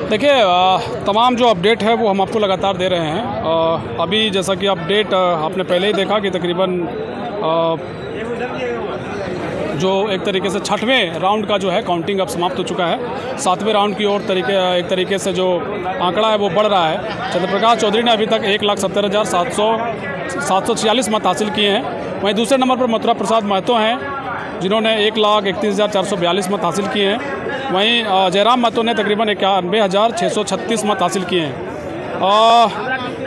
देखिए तमाम जो अपडेट है वो हम आपको लगातार दे रहे हैं। अभी जैसा कि अपडेट आपने पहले ही देखा कि तकरीबन जो एक तरीके से 6वें राउंड का जो है काउंटिंग अब समाप्त हो चुका है। 7वें राउंड की ओर एक तरीके से जो आंकड़ा है वो बढ़ रहा है। चंद्रप्रकाश चौधरी ने अभी तक 1,70,746 मत हासिल किए हैं। वहीं दूसरे नंबर पर मथुरा प्रसाद महतो हैं जिन्होंने 1,31,442 मत हासिल किए हैं। वहीं जयराम महतो ने तकरीबन 91,636 मत हासिल किए हैं।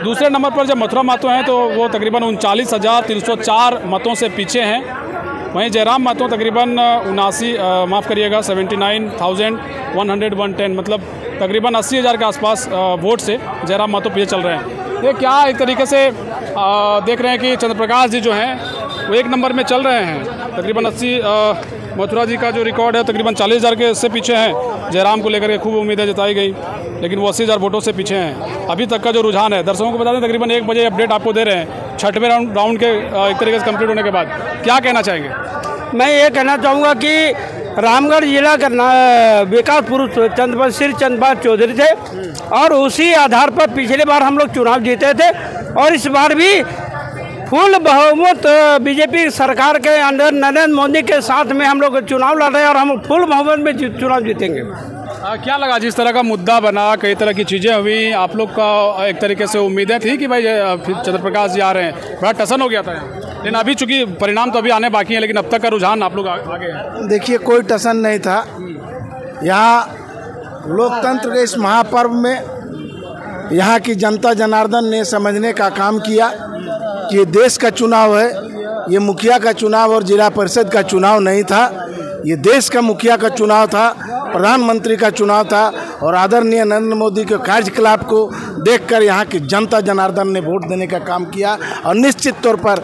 दूसरे नंबर पर जब मथुरा महतो हैं तो वो तकरीबन 39,304 मतों से पीछे हैं। वहीं जयराम महतो तकरीबन 79,110 मतलब तकरीबन 80,000 के आसपास वोट से जयराम महतो पीछे चल रहे हैं। ये क्या एक तरीके से देख रहे हैं कि चंद्रप्रकाश जी जो हैं वो एक नंबर में चल रहे हैं। तकरीबन 80 मथुरा जी का जो रिकॉर्ड है तकरीबन 40,000 के से पीछे हैं। जयराम को लेकर के खूब उम्मीदें जताई गई लेकिन वो 80,000 वोटों से पीछे हैं। अभी तक का जो रुझान है दर्शकों को बता दें तकरीबन 1 बजे अपडेट आपको दे रहे हैं 6वें राउंड के एक तरीके से कंप्लीट होने के बाद। क्या कहना चाहेंगे? मैं ये कहना चाहूँगा कि रामगढ़ जिला का विकास पुरुष श्री चंद्रपाल चौधरी थे और उसी आधार पर पिछले बार हम लोग चुनाव जीते थे और इस बार भी फुल बहुमत बीजेपी सरकार के अंडर नरेंद्र मोदी के साथ में हम लोग चुनाव लड़ रहे हैं और हम फुल बहुमत में चुनाव जीतेंगे। क्या लगा जिस तरह का मुद्दा बना, कई तरह की चीज़ें हुई, आप लोग का एक तरीके से उम्मीदें थी कि भाई फिर चंद्रप्रकाश जी आ रहे हैं, बड़ा टसन हो गया था लेकिन अभी चूंकि परिणाम तो अभी आने बाकी हैं लेकिन अब तक का रुझान आप लोग आगे हैं। देखिए कोई टसन नहीं था। यहाँ लोकतंत्र के इस महापर्व में यहाँ की जनता जनार्दन ने समझने का काम किया कि ये देश का चुनाव है, ये मुखिया का चुनाव और जिला परिषद का चुनाव नहीं था। ये देश का मुखिया का चुनाव था, प्रधानमंत्री का चुनाव था और आदरणीय नरेंद्र मोदी के कार्यकलाप को देखकर यहाँ की जनता जनार्दन ने वोट देने का काम किया और निश्चित तौर पर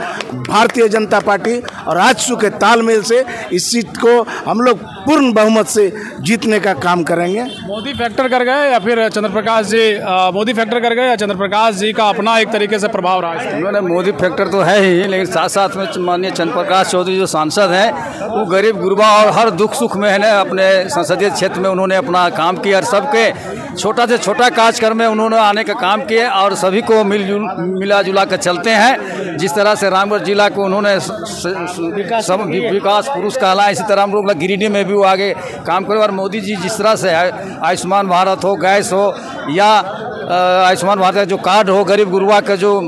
भारतीय जनता पार्टी और आजसू के तालमेल से इस सीट को हम लोग पूर्ण बहुमत से जीतने का काम करेंगे। मोदी फैक्टर कर गए या फिर चंद्रप्रकाश जी मोदी फैक्टर कर गए या चंद्रप्रकाश जी का अपना एक तरीके से प्रभाव रहा है? उन्होंने मोदी फैक्टर तो है ही लेकिन साथ साथ में माननीय चंद्रप्रकाश चौधरी जो सांसद हैं वो गरीब गुरबा और हर दुख सुख में है ना अपने संसदीय क्षेत्र में उन्होंने अपना काम किया और सबके छोटा से छोटा कार्यक्रम में उन्होंने आने का काम किया और सभी को मिला जुला कर चलते हैं। जिस तरह से रामगढ़ जिला को उन्होंने विकास पुरुष कहला, इसी तरह हम लोग गिरिडीह में भी वो आगे काम करे और मोदी जी जिस तरह से आयुष्मान भारत हो, गैस हो या आयुष्मान भारत का जो कार्ड हो, गरीब गुरबा का जो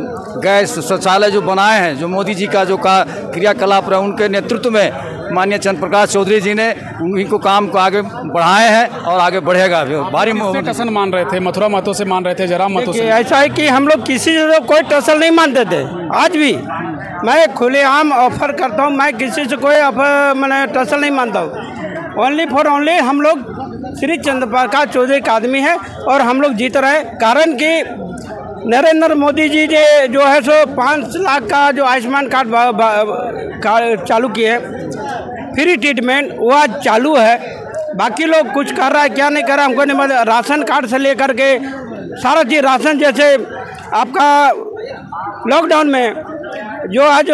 गैस शौचालय जो बनाए हैं, जो मोदी जी का जो क्रियाकलाप रहे उनके नेतृत्व में माननीय चंद्रप्रकाश चौधरी जी ने उन्हीं को काम को आगे बढ़ाए हैं और आगे बढ़ेगा भी। भारी टसन मान रहे थे, मथुरा महतो से मान रहे थे, जयराम महतो से। ऐसा है कि हम लोग किसी से कोई टसल नहीं मानते थे। आज भी मैं खुलेआम ऑफर करता हूँ, मैं किसी से कोई मैंने टसल नहीं मानता हूँ। ओनली फॉर ओनली हम लोग श्री चंद्रप्रकाश चौधरी का आदमी है और हम लोग जीत रहे हैं। कारण कि नरेंद्र मोदी जी जो है सो 5 लाख का जो आयुष्मान कार्ड चालू किए, फ्री ट्रीटमेंट वो आज चालू है। बाकी लोग कुछ कर रहा है क्या नहीं कर रहा हमको नहीं मतलब। राशन कार्ड से लेकर के सारा चीज़ राशन, जैसे आपका लॉकडाउन में जो आज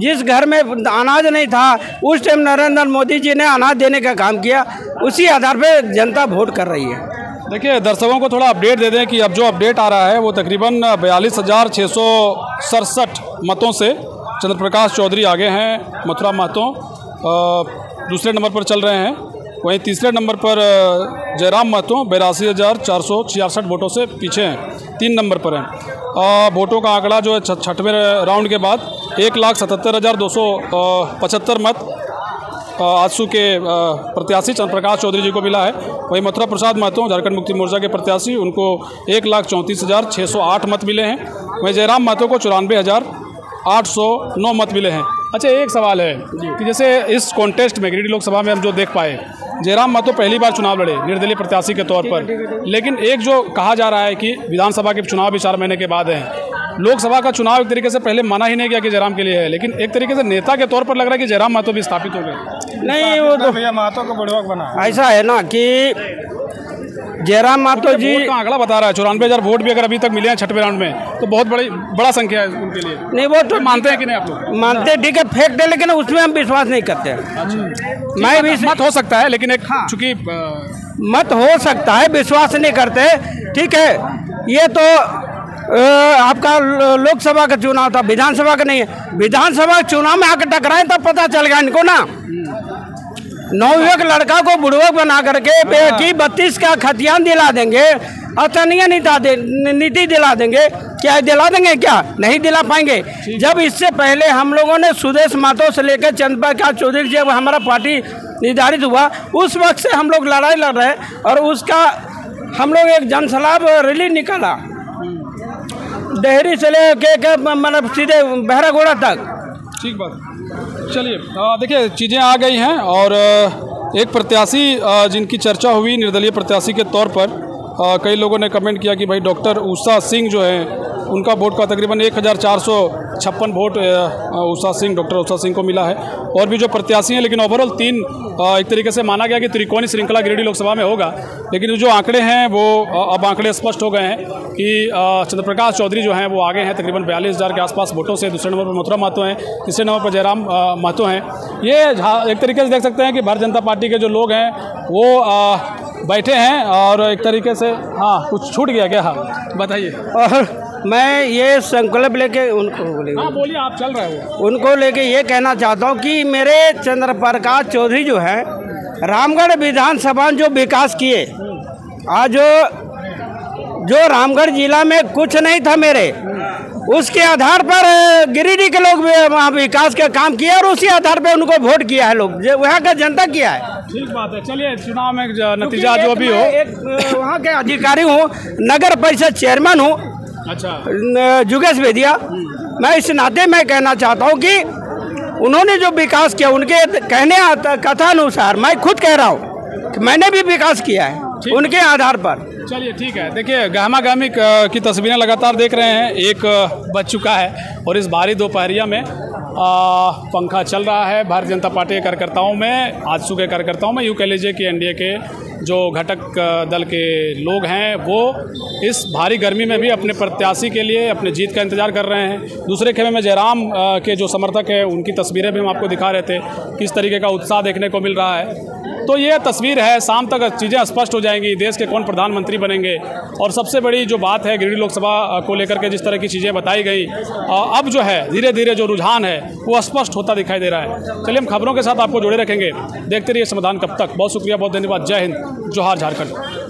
जिस घर में अनाज नहीं था उस टाइम नरेंद्र मोदी जी ने अनाज देने का काम किया, उसी आधार पर जनता वोट कर रही है। देखिए दर्शकों को थोड़ा अपडेट दे दें कि अब जो अपडेट आ रहा है वो तकरीबन 42,667 मतों से चंद्रप्रकाश चौधरी आगे हैं। मथुरा महतो दूसरे नंबर पर चल रहे हैं। वहीं तीसरे नंबर पर जयराम महतो 82,466 वोटों से पीछे हैं, 3 नंबर पर हैं। वोटों का आंकड़ा जो है 6वें राउंड के बाद 1,77,275 मत आजसू के प्रत्याशी चंद्रप्रकाश चौधरी जी को मिला है। वहीं मथुरा प्रसाद महतो झारखंड मुक्ति मोर्चा के प्रत्याशी, उनको 1,34,608 मत मिले हैं। वहीं जयराम महतो को 94,809 मत मिले हैं। अच्छा, एक सवाल है कि जैसे इस कॉन्टेस्ट में गिरिडीह लोकसभा में हम जो देख पाए, जयराम महतो पहली बार चुनाव लड़े निर्दलीय प्रत्याशी के तौर पर, लेकिन एक जो कहा जा रहा है कि विधानसभा के चुनाव भी 4 महीने के बाद हैं, लोकसभा का चुनाव एक तरीके से पहले माना ही नहीं गया कि जयराम के लिए है, लेकिन एक तरीके से नेता के तौर पर लग रहा है कि जयराम महतो भी स्थापित हो गए। नहीं, वो तो भैया महतो को बुड़वक बना। ऐसा है ना कि जयराम महतो जी का आंकड़ा बता रहा है 94,000 वोट भी अगर अभी तक मिले हैं 6वें राउंड में, तो बहुत बड़ा संख्या है उनके लिए। नहीं, वो तो मानते हैं कि नहीं आप लोग? मानते, ठीक है, फैक्ट है, लेकिन उसमें हम विश्वास नहीं करते। मैं भी मत हो सकता है लेकिन एक चूंकि मत हो सकता है, विश्वास नहीं करते। ठीक है, ये तो आपका लोकसभा का चुनाव था, विधानसभा का नहीं है। विधानसभा चुनाव में आकर टकराए तब पता चलेगा इनको ना। नवयुवक लड़का को बुढ़वक बना करके की 32 का खतियान दिला देंगे, अतनीय नीति दिला देंगे, क्या दिला देंगे? क्या नहीं दिला पाएंगे। जब इससे पहले हम लोगों ने सुदेश महतो से लेकर चंद्रप्रकाश चौधरी, जब हमारा पार्टी निर्धारित हुआ उस वक्त से हम लोग लड़ाई लड़ रहे हैं और उसका हम लोग एक जनसलाब रैली निकाला डेहरी से लेके मतलब सीधे बहरागोड़ा तक। ठीक बात। चलिए देखिए चीज़ें आ गई हैं और एक प्रत्याशी जिनकी चर्चा हुई निर्दलीय प्रत्याशी के तौर पर कई लोगों ने कमेंट किया कि भाई डॉक्टर उषा सिंह जो है उनका वोट का तकरीबन 1456 वोट डॉक्टर उषा सिंह को मिला है। और भी जो प्रत्याशी हैं, लेकिन ओवरऑल 3 एक तरीके से माना गया कि त्रिकोणीय श्रृंखला गिरिडीह लोकसभा में होगा। लेकिन जो आंकड़े हैं वो अब आंकड़े स्पष्ट हो गए हैं कि चंद्रप्रकाश चौधरी जो हैं वो आगे हैं तकरीबन 42,000 के आसपास वोटों से। दूसरे नंबर पर मथुरा महतो हैं, तीसरे नंबर पर जयराम महतो हैं। ये एक तरीके से देख सकते हैं कि भारतीय जनता पार्टी के जो लोग हैं वो बैठे हैं और एक तरीके से हाँ कुछ छूट गया क्या? हाँ बताइए। और मैं ये संकल्प लेके उनको बोलिए, आप चल रहे हो, उनको लेके ये कहना चाहता हूँ कि मेरे चंद्रप्रकाश चौधरी जो है रामगढ़ विधानसभा जो विकास किए, आज जो रामगढ़ जिला में कुछ नहीं था मेरे, उसके आधार पर गिरिडीह के लोग वहाँ विकास का काम किया और उसी आधार पर उनको वोट किया है लोग, वहाँ का जनता किया है। ठीक बात है। चलिए चुनाव में नतीजा जो भी हो, एक वहाँ के अधिकारी हूँ, नगर परिषद चेयरमैन हूँ, अच्छा जुगेश बेदिया। मैं इस नाते मैं कहना चाहता हूँ कि उन्होंने जो विकास किया उनके कहने कथानुसार मैं खुद कह रहा हूँ कि मैंने भी विकास किया है उनके आधार पर। चलिए ठीक है। देखिए गहमा गहमी की तस्वीरें लगातार देख रहे हैं, एक बज चुका है और इस भारी दोपहरिया में पंखा चल रहा है भारतीय जनता पार्टी के कार्यकर्ताओं में, आजसू के कार्यकर्ताओं में, यूँ कह लीजिए कि एनडीए के जो घटक दल के लोग हैं वो इस भारी गर्मी में भी अपने प्रत्याशी के लिए अपने जीत का इंतजार कर रहे हैं। दूसरे खेमे में जयराम के जो समर्थक हैं उनकी तस्वीरें भी हम आपको दिखा रहे थे, किस तरीके का उत्साह देखने को मिल रहा है। तो ये तस्वीर है, शाम तक चीज़ें स्पष्ट हो जाएंगी, देश के कौन प्रधानमंत्री बनेंगे। और सबसे बड़ी जो बात है गिरिडीह लोकसभा को लेकर के जिस तरह की चीज़ें बताई गई, अब जो है धीरे धीरे जो रुझान है वो स्पष्ट होता दिखाई दे रहा है। चलिए हम खबरों के साथ आपको जुड़े रखेंगे, देखते रहिए समाधान कब तक। बहुत शुक्रिया, बहुत धन्यवाद। जय हिंद, जोहार झारखंड।